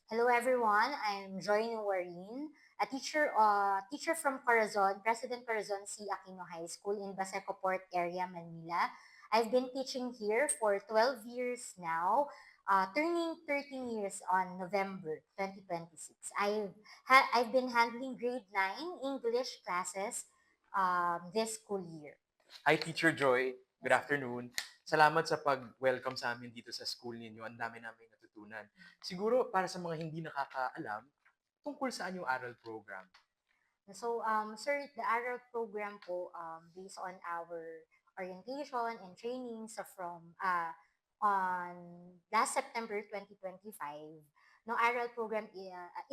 Hello everyone, I'm Joy Nuwarin, a teacher from Corazon, President Corazon C. Aquino High School in Baseco Port area, Manila. I've been teaching here for 12 years now, turning 13 years on November 2026. I've been handling grade 9 English classes this school year. Hi, Teacher Joy. Good afternoon. Salamat sa pag-welcome sa amin dito sa school ninyo. Ang dami namin natutunan. Siguro, para sa mga hindi nakakaalam, tungkol saan yung aral program? So, sir, the ARAL program po, based on our orientation and trainings on last September 2025, no ARAL program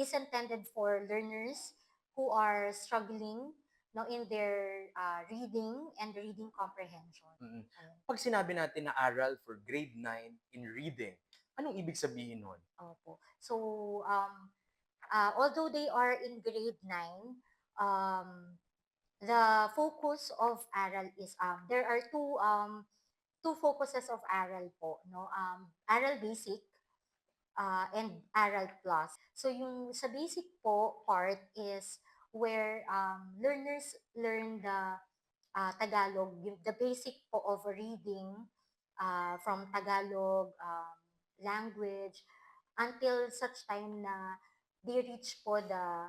is intended for learners who are struggling no in their reading and reading comprehension. Mm. Ayun. Pag sinabi natin na aral for grade 9 in reading, anong ibig sabihin nun? Opo. So, although they are in grade 9, um, the focus of aral is there are two focuses of aral po, no, aral basic and aral plus. So yung sa basic po part is where learners learn the Tagalog, the basic po of reading from Tagalog language until such time na they reach po the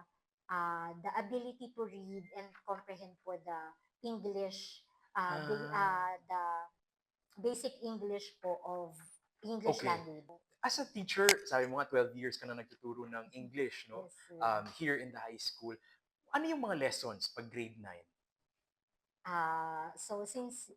ability to read and comprehend po the English, the basic English po of English Okay. language. As a teacher, sabi mo nga 12 years ka na nagtuturo ng English, no? Yes, sir. Here in the high school. Ano yung mga lessons pag grade 9? So since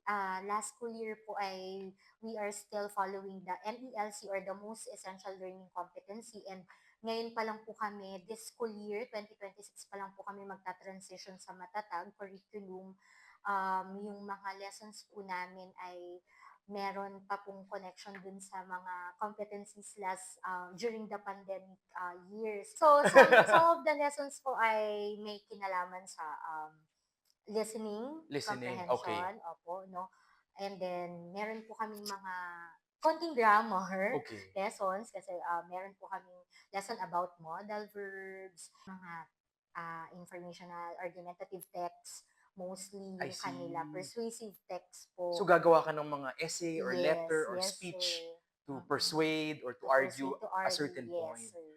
last school year po ay we are still following the MELC or the most essential learning competency, and ngayon pa lang po kami, this school year 2026 pa lang po kami magta-transition sa matatag curriculum. Yung mga lessons po namin ay meron pa pong connection dun sa mga competencies last during the pandemic years. So some of the lessons po ay may kinalaman sa listening, Listening, okay. comprehension, opo, no? And then, meron po kaming mga konting grammar Okay. lessons kasi meron po kaming lesson about modal verbs, mga informational argumentative text, mostly I yung kanila see. persuasive text So po. gagawa ka ng mga essay or Yes, letter or yes, sir. speech to Mm-mm. persuade or to To argue persuade, to a argue, certain yes, point. sir.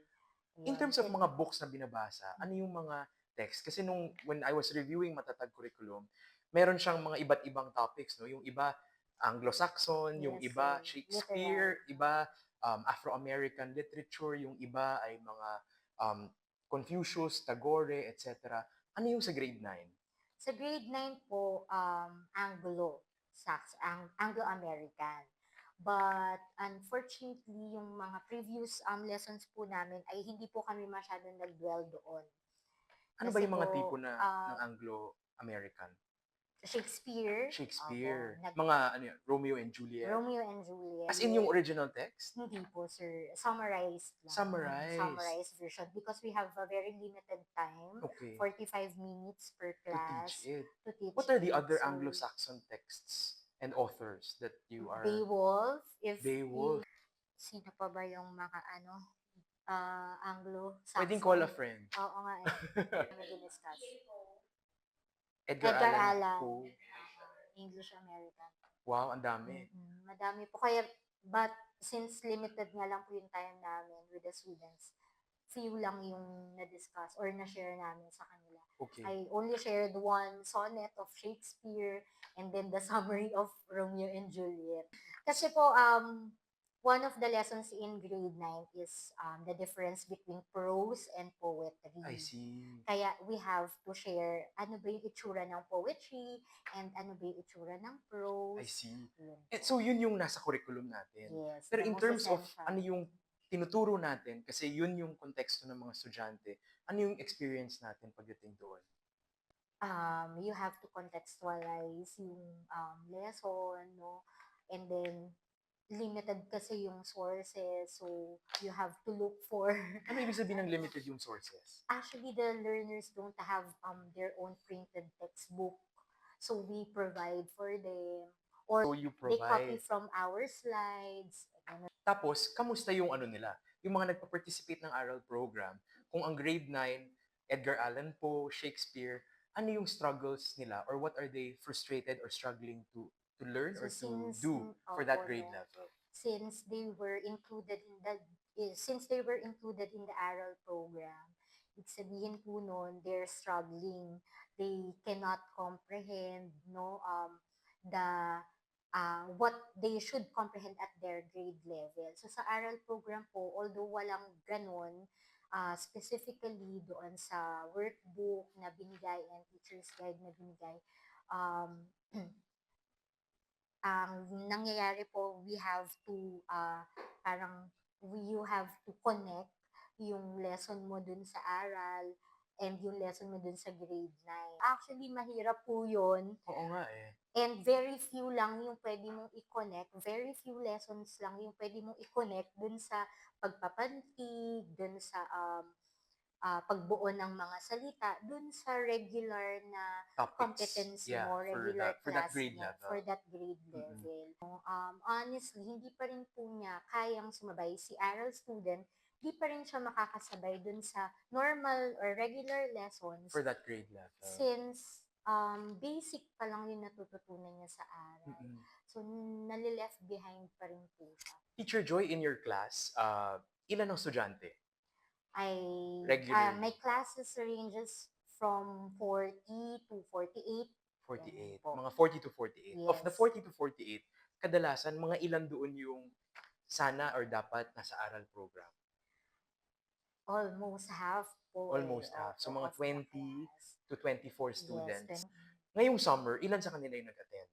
In Yun. terms of And, mga books na binabasa, ano yung mga text? Kasi when I was reviewing Matatag Curriculum, meron siyang mga iba't ibang topics, no? Yung iba Anglo-Saxon, yung yes, sir. iba Literal. Shakespeare, iba Afro-American literature, yung iba ay mga um, Confucius, Tagore, etc. Ano yung sa grade 9? Sa grade 9 po, Anglo-American. But unfortunately, yung mga previous lessons po namin ay hindi po kami masyadong nag-dwell doon. Ano ba Kasi yung mga tipo po, ng Anglo-American? Shakespeare, opo, Shakespeare. Mga ano yun, Romeo and Juliet. Romeo and Juliet, As in yung original text? hindi po, sir. Summarized lang. Summarized. Summarized version. Because we have a very limited time, Okay. 45 minutes per To teach class it. to teach What are the it. other So, Anglo-Saxon texts and authors that you are... Beowulf, Beowulf. sino pa ba yung mga Pwedeng call a Anglo-Saxon? friend. Oo nga eh. Kami diniscuss. Edgar Edgar Allan Allan, Poe. English American. Wow, ang dami. Madami po. Kaya, but since limited nga lang po yung time namin with the students, few lang yung na-discuss or na-share namin sa kanila. Okay. I only shared one sonnet of Shakespeare and then the summary of Romeo and Juliet. Kasi po, one of the lessons in grade 9 is the difference between prose and poetry. I see. Kaya we have to share ano ba yung itsura ng poetry and ano ba yung itsura ng prose. I see. Yun. So yun yung nasa curriculum natin. Yes, Pero the in most terms of essential. ano yung tinuturo natin, kasi yun yung konteksto ng mga estudyante, ano yung experience natin pagdating doon? You have to contextualize yung lesson, no? And then, limited kasi yung sources, so you have to look for... Ano ibig sabihin ng limited yung sources? Actually, the learners don't have their own printed textbook. So we provide for them. Or So you they copy provide. from our slides. Ganun. Tapos, kamusta yung ano nila? yung mga nagpa-participate ng aral program, kung ang grade 9, Edgar Allan Poe, Shakespeare, ano yung struggles nila or what are they frustrated or struggling to learn So or to since do for opo that grade no, level? since they were included in the since they were included in the ARAL program, ibig sabihin po nun, they're struggling. They cannot comprehend no the what they should comprehend at their grade level. So sa ARAL program po, although walang ganon, specifically doon sa workbook na binigay and teacher's guide na binigay, um, ang nangyayari po, we have to, parang you have to connect yung lesson mo dun sa aral and yung lesson mo dun sa grade 9. Actually, mahirap po yun. Oo nga eh. And very few lang yung pwede mong i-connect, very few lessons lang yung pwede mong i-connect dun sa pagpapantig, dun sa pagbuo ng mga salita dun sa regular na Topics. competency Yeah, mo, regular for that class grade mo, for level. that grade Mm-mm. level. Honestly, hindi pa rin po niya kayang sumabay. Si aral student, di pa rin siya makakasabay dun sa normal or regular lessons For that grade level. since basic pa lang yung natututunan niya sa aral. Mm-mm. So, nalileft behind pa rin po siya. Teacher Joy, in your class, ilan ang estudyante? My Regularly? classes ranges from 40 to 48. 48. Ganun po. Mga 40 to 48. Of the Yes. 40 to 48, kadalasan, mga ilan doon yung sana or dapat nasa aral program? Almost half po Almost half. So, opo, mga of the 20 class. to 24 Yes. students. Ngayong summer, ilan sa kanila yung nag-attend?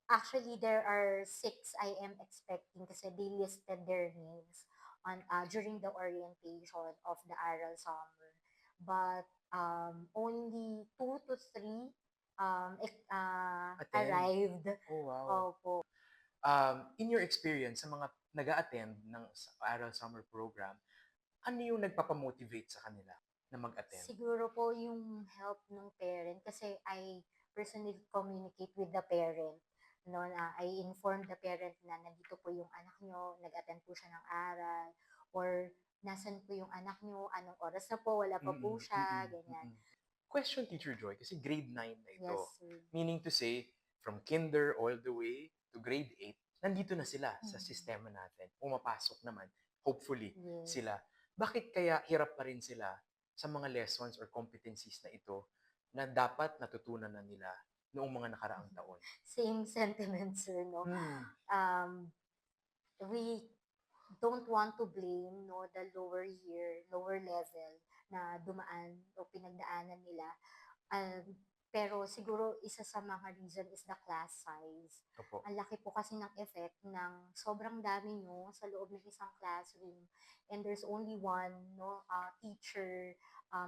Actually, there are 6 I am expecting kasi they listed their names on during the orientation of the Aral Summer. But only 2 to 3 Attend? arrived. Oh, wow. Opo. In your experience, sa mga nag-a-attend ng aral summer program, ano yung nagpapamotivate sa kanila na mag-attend? Siguro po yung help ng parent kasi I personally communicate with the parent. No, na I inform the parent na nandito po yung anak nyo, nag-attend po siya ng aral, or nasan po yung anak nyo, anong oras na po, wala pa po Mm-mm, siya, mm-mm, ganyan. mm-mm. Question, Teacher Joy, kasi grade 9 na ito. Yes, sir. Meaning to say, from kinder all the way to grade 8, nandito na sila sa Mm. sistema natin. Pumapasok naman, hopefully, Yes. sila. Bakit kaya hirap pa rin sila sa mga lessons or competencies na ito na dapat natutunan na nila noong mga nakaraang taon? Same sentiments, sir, no? Hmm. We don't want to blame no the lower level na dumaan o pinagdaanan nila. Pero siguro isa sa mga reason is the class size. Opo. Ang laki po kasi ng effect ng sobrang dami nyo sa loob ng isang classroom and there's only one teacher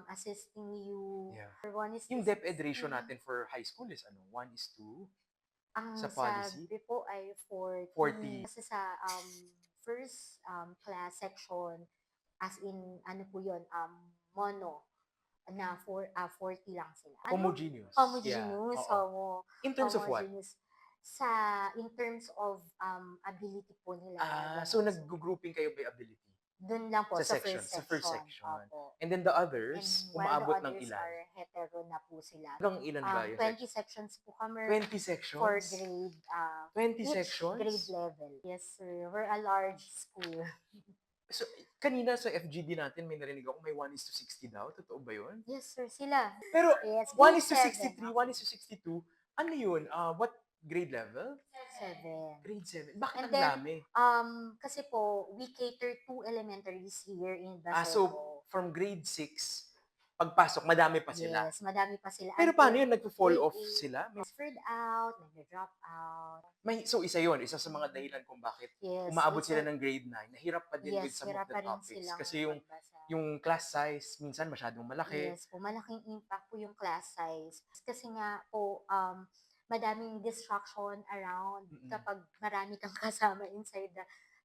assisting you. Yeah. One is Yung to DepEd ratio 60. natin for high school is ano? 1:2? Ang Sa policy? sabi po ay 40. 40. Kasi sa first class section, as in, ano po yun, mono, na 40 lang sila. Homogeneous. Homogeneous, Yeah. Oo. In terms of what? homogeneous. In terms of ability po nila. So nag-grouping kayo by ability? Dun lang po, Sa sa section. first Sa section. first section. Opo. And then the others, And while the umaabot ng others ilan? are hetero na po sila. Hanggang ilan ba yung 20 section? sections po kami 20 sections? for grade 20 each sections? grade level. Yes, sir. We're a large school. So, kanina sa FGD natin, may narinig ako may 1:60 daw. Totoo ba yun? Yes, sir. Sila. Pero Yes, 1:63, grade 1:62, ano yun? What grade level? 7. Grade 7. Bakit And ang then, dami? kasi po, we cater to elementaries here in So, Baseco. from grade 6, pagpasok, madami pa sila. Yes, madami pa sila. Pero Until paano yun? Nagpo-fall grade off 8, sila? transferred out, nag-drop out. So, isa yun. Isa sa mga dahilan kung bakit Yes, umaabot it's sila a- ng grade 9. Nahirap pa din with yes, some of hirap the pa rin topics. silang Kasi magbasa. yung class size, minsan masyadong malaki. Yes po, malaking impact po yung class size. Kasi nga po, madaming distraction around Mm-mm. kapag marami kang kasama inside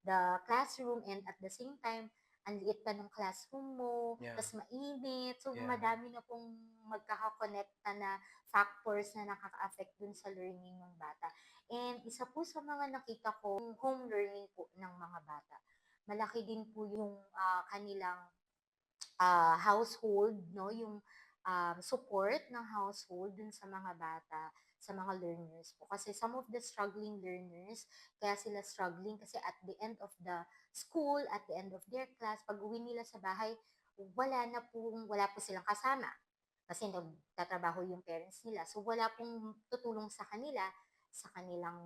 the classroom and at the same time, ang liit pa ng classroom mo, Yeah. tas mainit. So, Yeah. madami na pong magkakakonekta na factors na nakaka-affect dun sa learning ng bata. And isa po sa mga nakita ko, yung home learning po ng mga bata. malaki din po yung kanilang household, no, yung support ng household dun sa mga bata, sa mga learners po. Kasi some of the struggling learners, kaya sila struggling kasi at the end of the school, at the end of their class, pag uwi nila sa bahay, wala po silang kasama. Kasi nagtatrabaho yung parents nila. So, wala pong tutulong sa kanila, sa kanilang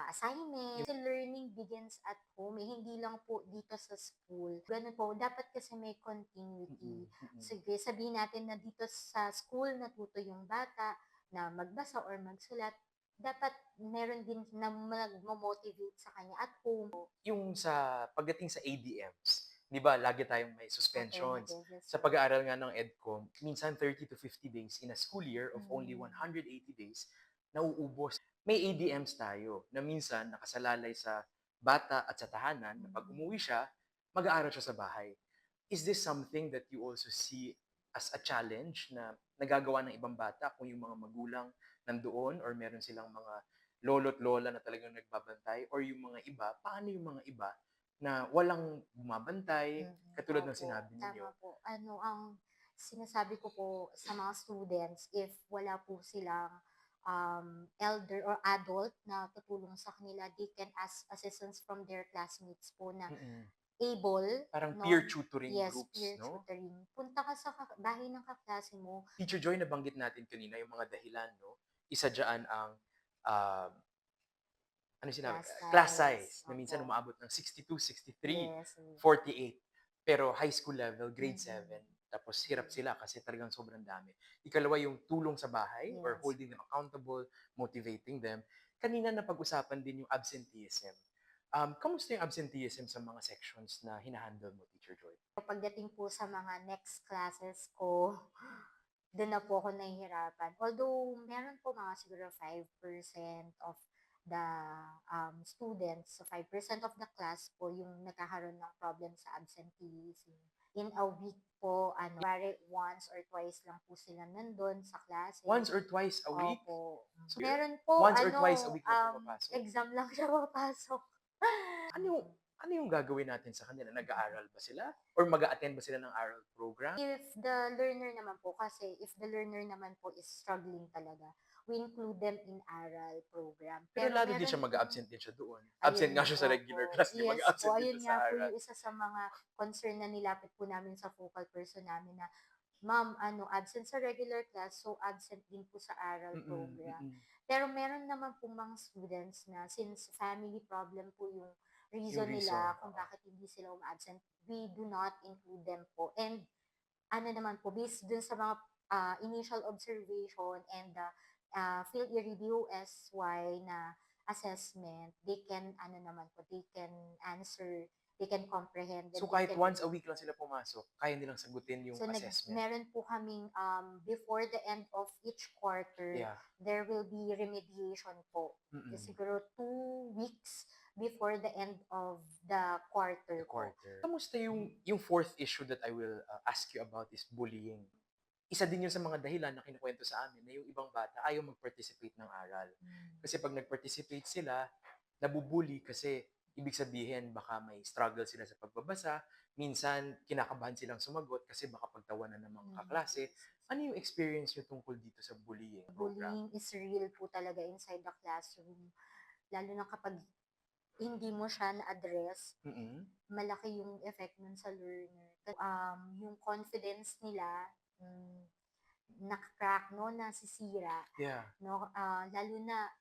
assignment. Kasi learning begins at home, hindi lang po dito sa school. Ganun po, dapat kasi may continuity. Mm, mm. Sige, sabihin natin na dito sa school natuto yung bata na magbasa or magsulat, dapat meron din na nagmo-motivate sa kanya at home. Yung sa pagdating sa ADMs, 'di ba lagi tayong may suspensions. Alternative, yes Sa po. pag-aaral nga ng EDCOM, minsan 30 to 50 days in a school year of only Mm. 180 days, nauubos. May ADMs tayo na minsan nakasalalay sa bata at sa tahanan na 'pag umuwi siya, mag-aaral siya sa bahay. Is this something that you also see as a challenge na nagagawa ng ibang bata kung yung mga magulang nandoon or meron silang mga lolo't lola na talagang nagbabantay or yung mga iba, paano yung mga iba na walang bumabantay, katulad ng Opo, sinabi ninyo? tama po. Ano ang sinasabi ko po sa mga students, if wala po silang elder or adult na tutulong sa kanila, they can ask assistance from their classmates po na Mm. able, Parang no? peer tutoring Yes, groups, peer 'no? tutoring. Punta ka sa bahay ng kaklase mo, Teacher Joy, nabanggit natin kanina yung mga dahilan, 'no? Isa diyan ang, ah, ano yung sinabi? class Class size. size na minsan Opo. umabot ng 62, 63, Yes. 48. Pero high school level, grade Mm-mm. 7, tapos hirap sila kasi talagang sobrang dami. Ikalawa, yung tulong sa bahay or Yes. holding them accountable, motivating them. Kanina napag-usapan din yung absenteeism. Kamusta yung absenteeism sa mga sections na hinahandle mo, Teacher Joy? Pagdating po sa mga next classes ko, dun na po ako nahihirapan. Although, meron po mga siguro 5% of the students, so 5% of the class po yung nagkakaroon ng problem sa absenteeism. In a week po, bari once or twice lang po sila nandun sa klase. Once or twice a week? Opo. So, Meron po, once or twice a week lang pumapasok? exam lang siya papasok. Ano yung ano yung gagawin natin sa kanila? Nag-aaral ba sila? Or mag-a-attend ba sila ng aral program? If the learner naman po, kasi if the learner naman po is struggling talaga, we include them in aral program. Pero Pero lalo din meron siya pong, mag-a-absent din siya doon. Absent ayun nga nga, siya sa regular opo. class, di Yes po, mag-a-absent din ayun siya sa nga po aral. yung isa sa mga concern na nilapit po namin sa focal person namin na, ma'am, absent sa regular class, so absent din po sa aral Mm, program. mm. Pero meron naman po mga students na since family problem po yung Yung reason reason, nila kung oo. bakit hindi sila absent, we do not include them po. And ano naman po, based dun sa mga initial observation and the field review SY na assessment, they can, ano naman po, they can answer, they can comprehend, and So they kahit can once a relate week lang po. sila pumasok, kaya nilang sagutin yung So, assessment. meron po kaming, before the end of each quarter, Yeah. there will be remediation po. Mm. Siguro 2 weeks before the end of the quarter The po. quarter. Kamusta yung fourth issue that I will ask you about is bullying. Isa din yun sa mga dahilan na kinukwento sa amin na yung ibang bata ayaw mag-participate ng aral. Kasi pag nag-participate sila, nabubully kasi ibig sabihin baka may struggle sila sa pagbabasa, minsan kinakabahan silang sumagot kasi baka pagtawanan ng mga kaklase. Ano yung experience nyo tungkol dito sa bullying program? Bullying is real po talaga inside the classroom. Lalo na kapag hindi mo siya na-address, Mm-mm. malaki yung effect nun sa learner. Yung confidence nila, mm, nakaka-crack, no, nasisira, Yeah. no, lalo na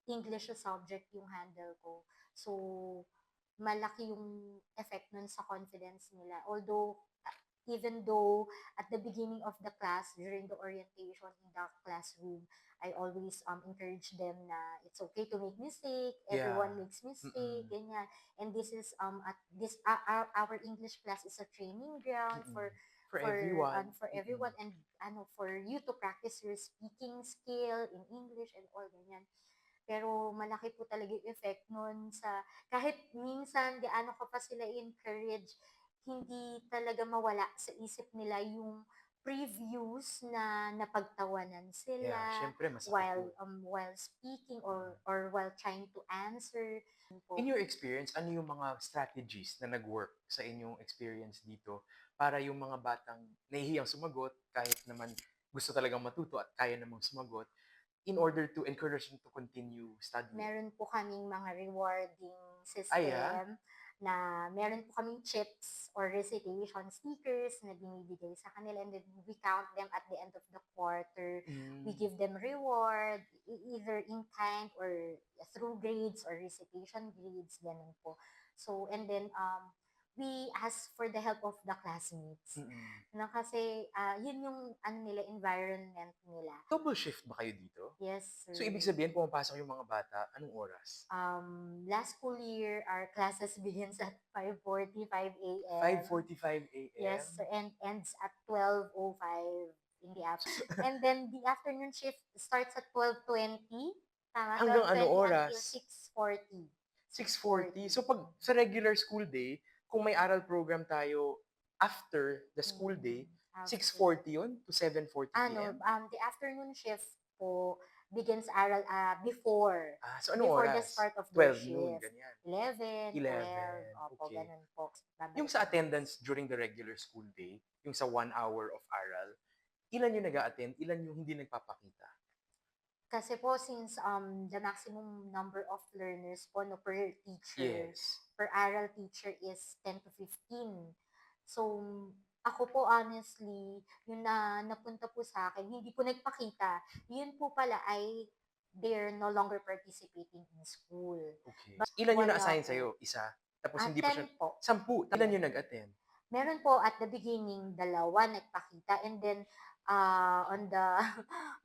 English na subject yung handle ko. So, malaki yung effect nun sa confidence nila. Although, even though at the beginning of the class, during the orientation in the classroom, I always encourage them na it's okay to make mistake, Yeah. everyone makes mistake, Mm-mm. ganyan. And this is at this our English class is a training ground Mm-mm. for For everyone. for Mm-mm. everyone, and for you to practice your speaking skill in English and all ganyan. Pero malaki po talaga yung effect nun sa kahit minsan gaano ka pa sila encourage, hindi talaga mawala sa isip nila yung previews na napagtawanan sila Yeah, syempre masakit yun. while speaking or while trying to answer po. In your experience, ano yung mga strategies na nag-work sa inyong experience dito para yung mga batang nahihiyang sumagot kahit naman gusto talagang matuto at kaya namang sumagot in order to encourage them to continue studying? Meron po kaming mga rewarding Ay, ah? system na meron po kaming chips or recitation stickers na binibigay sa kanila, and then we count them at the end of the quarter. We Mm. give them reward, either in kind or through grades or recitation grades, ganun po. So, and then we ask for the help of the classmates. Mm. Na kasi yun yung ano nila, environment nila. Double shift ba kayo dito? Yes, So, sir. ibig sabihin, pumapasok yung mga bata, anong oras? Last school year, our classes begins at 5:45 a.m. 5:45 a.m.? Yes, sir, and ends at 12:05 in the afternoon. And then the afternoon shift starts at 12:20. Tama, Hanggang ano 12:20 until oras? 6:40. 6:40. So, pag sa regular school day, kung may aral program tayo after the school day, After. 6:40 yun to 7:40 Ano, p.m.? the afternoon shift po begins aral before. Ah, so anong Before the oras? start of 12 their noon, shift. ganyan. 11, 12. 11, Opo, okay. ganun po. Yung sa attendance during the regular school day, yung sa 1 hour of aral, ilan yung nag-a-attend, ilan yung hindi nagpapakita? Kasi po, since the maximum number of learners po no, per teacher, Yes. per aral teacher is 10 to 15. So, ako po honestly, yung napunta po sa akin, hindi po nagpakita. Yun po pala ay they're no longer participating in school. Okay. Ilan yung Wala na-assign po. sa'yo? Isa? Tapos hindi pa 10 siya... po. 10. Ilan yung nag-attend? Meron po at the beginning, 2 nagpakita, and then on the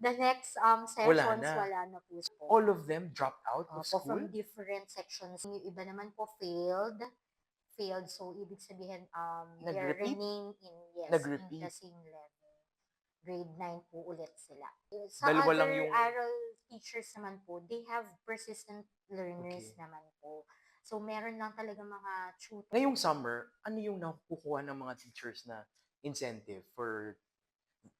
the next sessions, na. wala na po. All of them dropped out of Po, school? from different sections. Yung iba naman po failed. Failed, so ibig sabihin, they're Nag-repeat? remain in, yes, in Nag-repeat. the same level. Grade 9 po ulit sila. Sa Dalawa other lang yung... aral teachers naman po, they have persistent learners Okay. naman po. So, meron lang talaga mga tutor. Ngayong summer, ano yung nakukuha ng mga teachers na incentive for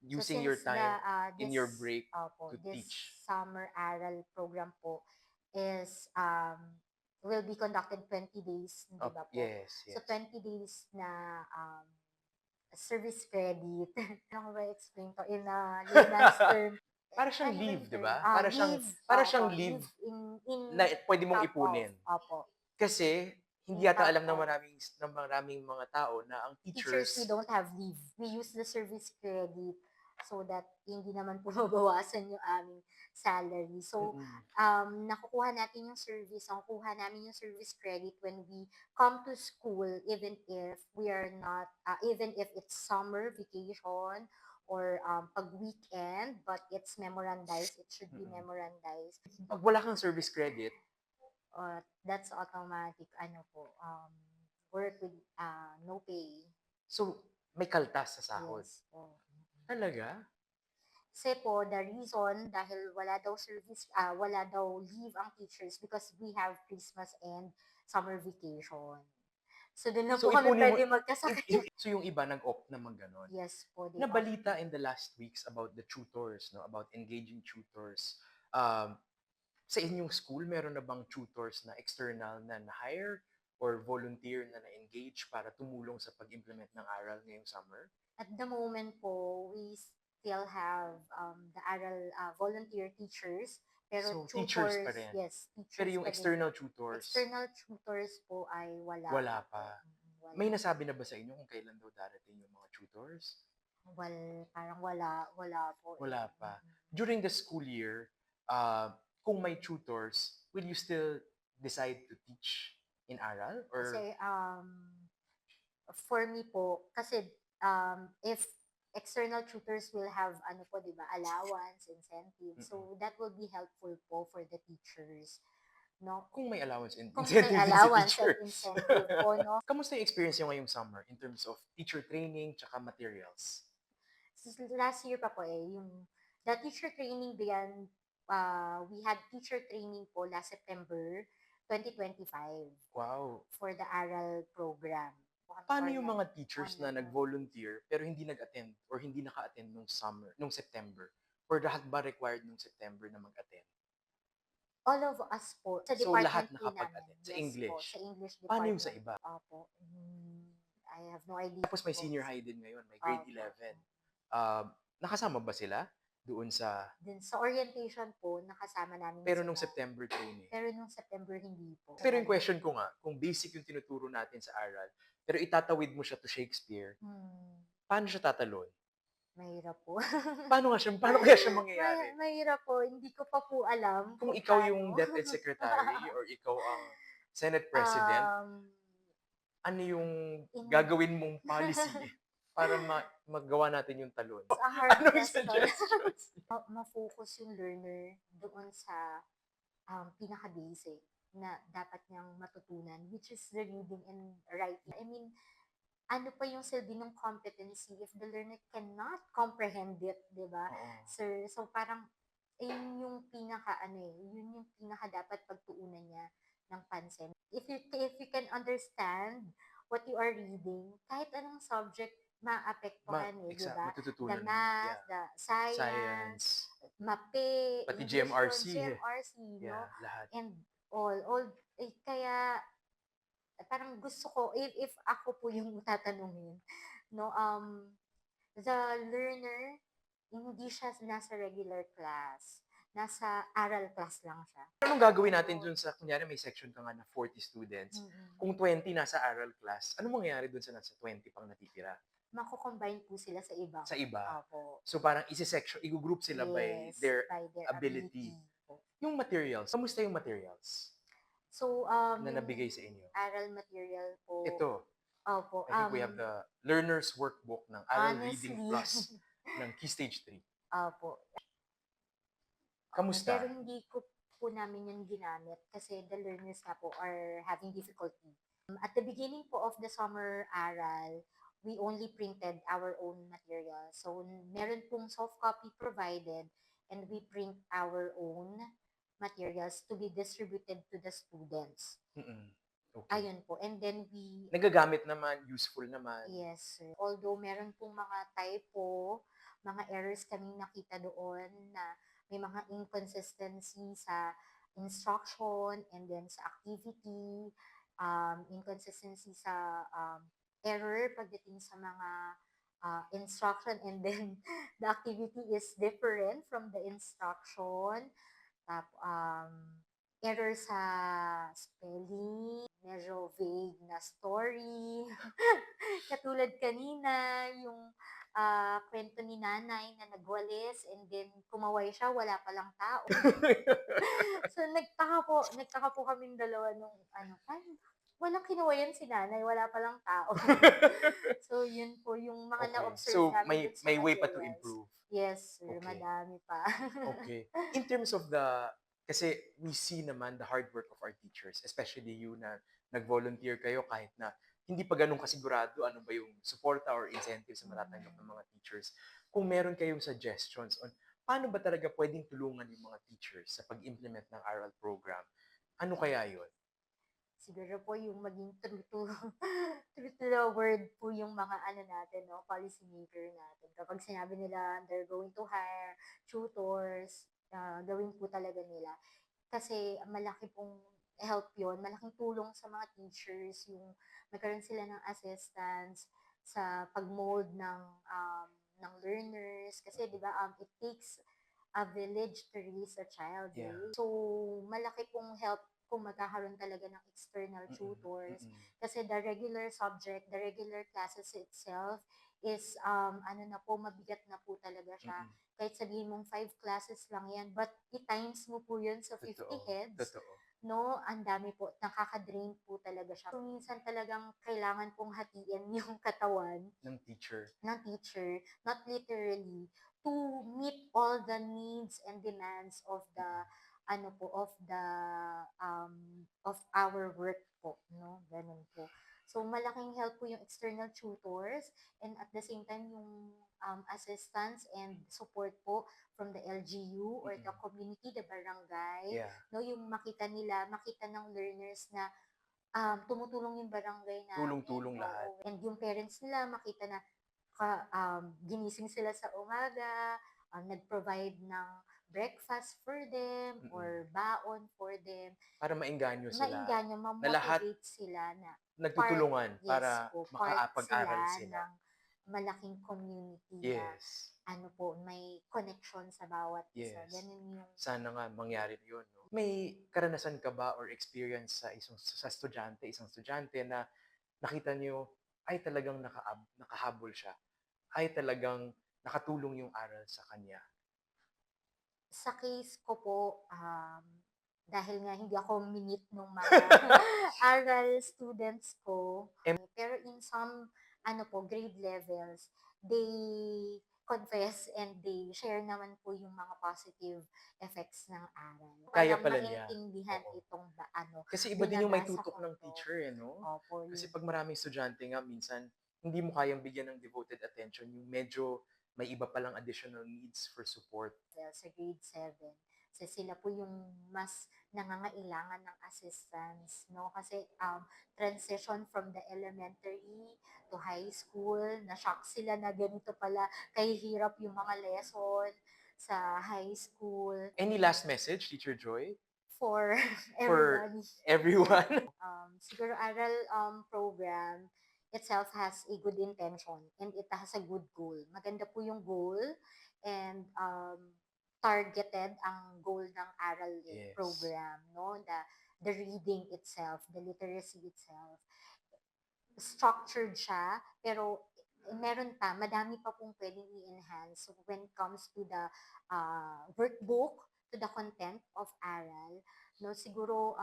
using your since time in your this, break opo, to this teach? summer aral program po is will be conducted 20 days, di ba po? Yes, So, yes. 20 days na service credit. Ano ko ba explain to in layman's term? Para siyang Ano ba leave, yung di term? ba? Para siyang Opo, leave in na pwede mong top ipunin. of. Opo. Kasi hindi In yata top alam ng of. maraming mga tao na ang Teachers, we teachers don't have leave. We use the service credit so that hindi naman po mabawasan yung aming salary. So, nakukuha natin yung service, nakukuha namin yung service credit when we come to school, even if we are not, even if it's summer vacation or pag weekend, but it's memorandized, it should be memorandized. pag wala kang service credit, That's automatic, work with no pay. so may kaltas sa sahod. Yes po. Talaga? Kasi po, the reason, dahil wala daw wala daw leave ang teachers because we have Christmas and summer vacation. So, doon na So, po kami ipunin mo- pwede magkasakit. So yung iba nag-opt na mag-ganon. Yes po. they Nabalita in the last weeks about the tutors, no, about engaging tutors. Sa inyong school, meron na bang tutors na external na na-hire or volunteer na na-engage para tumulong sa pag-implement ng aral ngayong summer? At the moment po, we still have the aral volunteer teachers. Pero So, teachers tutors, pa rin. yes, teachers Pero yung pa rin. external tutors, External tutors po ay wala. wala pa. Wala. May nasabi na ba sa inyo kung kailan daw darating yung mga tutors? Parang wala po. Wala pa. During the school year, kung may tutors, will you still decide to teach in aral? Or Kasi for me po, kasi if external tutors will have di ba, allowance, incentive. So that will be helpful po for the teachers. No? kung may allowance and Kung incentive may din allowance si at teachers? incentive po, no? Kamusta yung experience nyo ngayong summer in terms of teacher training tsaka materials? Last year pa po the teacher training began, we had teacher training po last September 2025 Wow. for the aral program. Paano yung mga teachers na online. nag-volunteer pero hindi nag-attend or hindi naka-attend nung summer, nung September? Or lahat ba required nung September na mag-attend? All of us po, sa So, department lahat po namin. nakapag-attend sa Yes po, English. sa English Paano yung sa department. iba? Opo. I have no idea Tapos may po. senior high din ngayon, may grade Opo. 11. Nakasama ba sila doon sa... Then sa orientation po, nakasama namin Pero nung sila. September training? Pero nung September, hindi po. Pero yung question ko nga, kung basic yung tinuturo natin sa aral, pero itatawid mo siya to Shakespeare, paano siya tatalon? Mahirap po. Paano kaya siya mangyayari? Mahirap po. Hindi ko pa po alam Kung kung ikaw yung paano. DepEd Secretary or ikaw ang Senate President, um, ano yung in, gagawin mong policy para magawa natin yung talon? it's a hard Anong question. suggestions? Ma-focus yung learner doon sa pinaka-basic na dapat niyang matutunan, which is the reading and writing. I mean, ano pa yung silbi ng competency if the learner cannot comprehend it, di ba? Oo. Sir, so parang, yun yung yun yung pinaka dapat pagtuunan niya ng pansin. If you can understand what you are reading, kahit anong subject, maapektuhan di ba? The Matututunan mo. math, the science, MAPE, Pati English GMRC. yun, GMRC, no? Yeah, lahat. And kaya parang gusto ko, if ako po yung tatanungin, no, the learner, hindi siya nasa regular class. Nasa aral class lang siya. Anong gagawin natin dun sa, kunyari may section ka nga na 40 students, kung 20 nasa aral class, ano mangyayari dun sa nasa 20 pang natitira? Mako-combine po sila sa iba. Sa iba? Opo. So parang isi-section, i-group sila by Yes, their by their ability. po. Yung materials, kamusta yung materials So, na nabigay sa inyo? aral material po. Ito, Opo. I think we have the learner's workbook ng Aral Honestly. Reading Plus ng Key Stage 3. Opo. Kamusta? Pero hindi ko po namin yun ginamit kasi the learners na po are having difficulty. At the beginning po of the summer aral, we only printed our own material. So, meron pong soft copy provided and we print our own materials to be distributed to the students. Okay. Ayun po. And then Nagagamit naman, useful naman. Yes, sir. Although meron pong mga typo, mga errors kaming nakita doon na may mga inconsistency sa instruction and then sa activity, inconsistency sa error pagdating sa mga instruction and then the activity is different from the instruction. Error sa spelling, medyo vague na story. Katulad kanina, yung kwento ni nanay na nagwalis and then kumaway siya, wala palang tao. So nagtaka po kaming dalawa nung walang kinawayan si nanay, wala palang tao. So yun po yung mga Okay. na-observe So namin dun sa may way pa to materials. improve. Yes, sir. Okay. Madami pa. Okay. In terms of kasi we see naman the hard work of our teachers, especially you na nag-volunteer kayo kahit na hindi pa ganun kasigurado ano ba yung suporta or incentives na matatanggap ng mga teachers. Kung meron kayong suggestions on paano ba talaga pwedeng tulungan yung mga teachers sa pag-implement ng aral program, ano kaya yun? Siguro po yung maging true to the word po yung mga natin, no, policy maker natin. Kapag sinabi nila they're going to hire tutors, gawin po talaga nila. Kasi malaki pong help yon, malaking tulong sa mga teachers yung magkaroon sila ng assistance sa pag-mold ng learners. Kasi di ba it takes a village to raise a child. Yeah. So malaki pong help kung magkakaroon talaga ng external tutors. Kasi the regular subject, the regular classes itself is, mabigat na po talaga siya. Kahit sabihin mong 5 classes lang yan, but i-times mo po yun sa 50 heads. Totoo. No, ang dami po, nakaka-drain po talaga siya. So, minsan talagang kailangan pong hatiin yung katawan ng teacher, not literally, to meet all the needs and demands of of our work po, no? Ganun po. So, malaking help po yung external tutors and at the same time yung assistance and support po from the LGU or the community, the barangay. Yeah. No, yung makita ng learners na tumutulong yung barangay namin, Tulong-tulong lahat. oo. And yung parents nila makita na ginising sila sa umaga, nag-provide ng breakfast for them Mm. or baon for them. Para maengganyo sila Maengganyo, na lahat ma-motivate sila na part, nagtutulungan yes para po, part makapag-aral sila sila. ng malaking community na Yes, ano po, may connection sa bawat isa. yes. Ganun yung Sana nga mangyari yun, 'no? May karanasan ka ba or experience sa isang estudyante na nakita niyo ay talagang nakahabol siya, ay talagang nakatulong yung aral sa kanya? sa case ko po, dahil nga hindi ako minute nung mga aral students ko, pero in some ano po, grade levels, they confess and they share naman po yung mga positive effects ng aral. Kaya Parang pala niya, maintindihan oo. itong Kasi iba din yung may binaga sa tutok ng kwento. teacher, eh, 'no? Opo, Kasi yun. 'pag maraming estudyante nga minsan hindi mo kayang bigyan ng devoted attention, yung medyo may iba palang additional needs for support. Sa grade 7. So, sila po yung mas nangangailangan ng assistance, no? Kasi transition from the elementary to high school, na-shock sila na ganito pala kahihirap yung mga lesson sa high school Any last message, Teacher Joy, for for everybody. everyone? Siguro aral program itself has a good intention and it has a good goal. Maganda po yung goal and targeted ang goal ng aral Yes. program, no? The reading itself, the literacy itself. Structured siya, pero meron pa, madami pa pong pwedeng i-enhance. So when it comes to the workbook, to the content of aral, no, siguro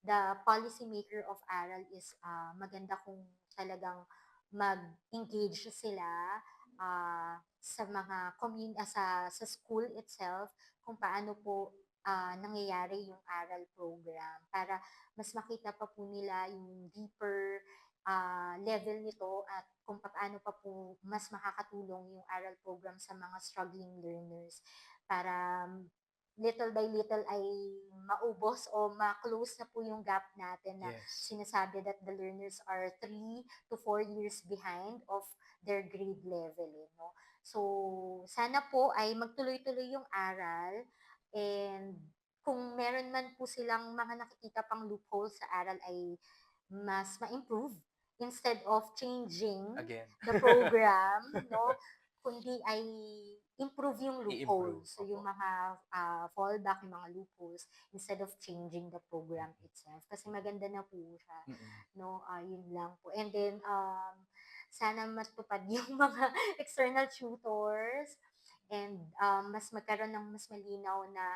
the policymaker of aral is maganda kung talagang mag-engage sila sa mga sa school itself kung paano po nangyayari yung aral program para mas makita pa po nila yung deeper level nito at kung paano pa po mas makakatulong yung aral program sa mga struggling learners para little by little ay maubos o ma-close na po yung gap natin na Yes. sinasabi that the learners are 3 to 4 years behind of their grade level. No? So, sana po ay magtuloy-tuloy yung aral and kung meron man po silang mga nakikita pang loophole sa aral ay mas ma-improve instead of changing Again. the program, no? Kundi ay improve yung I-improve, loopholes. So yung opo. mga fallback, yung mga loopholes instead of changing the program itself. Kasi maganda na po siya, Mm. no? Yun lang po. And then sana matupad yung mga external tutors and mas magkaroon ng mas malinaw na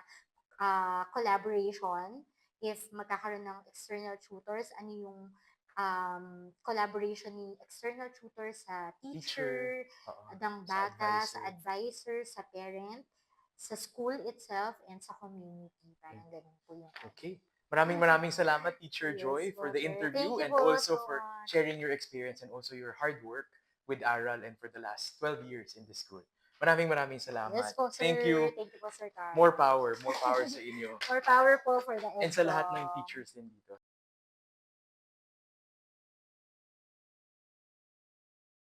collaboration if magkakaroon ng external tutors, ano yung collaboration ni external tutor sa Teacher, teacher, oo, ng sa bata, sa advisor. advisor, sa parent, sa school itself, and sa community. Parang ganun po yung ano. Okay. Maraming salamat, Teacher Yes Joy, for po, the sir. Thank interview you and po also so for much. sharing your experience and also your hard work with Aral and for the last 12 years in this school. Maraming Yes salamat. po, sir. Thank you. Thank you po, sir Carl. More power sa inyo. More power po for the And sa lahat ng EDSA. teachers din dito.